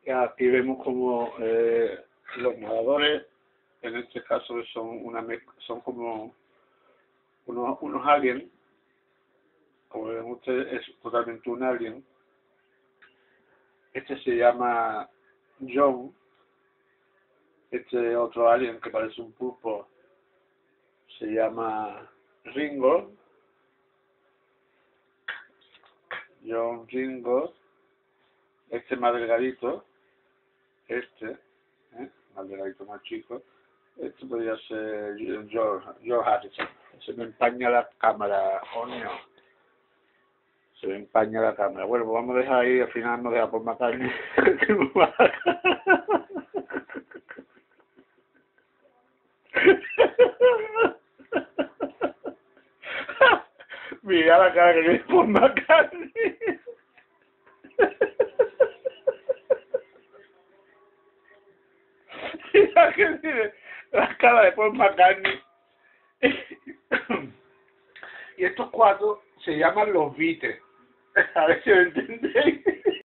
Aquí vemos como los nadadores, en este caso son como unos aliens, como ven ustedes, es totalmente un alien. Este se llama John, este otro alien que parece un pulpo se llama Ringo, John Ringo, este más delgadito, más delgadito, más chico, este podría ser George Harrison. Se me empaña la cámara, coño. Se me empaña la cámara. Bueno, pues vamos a dejar ahí, al final nos deja por McCartney. Mira la cara que tiene por McCartney. Mira que tiene la cara de Paul McCartney. Y estos cuatro se llaman los Beatles. A ver si lo entendéis.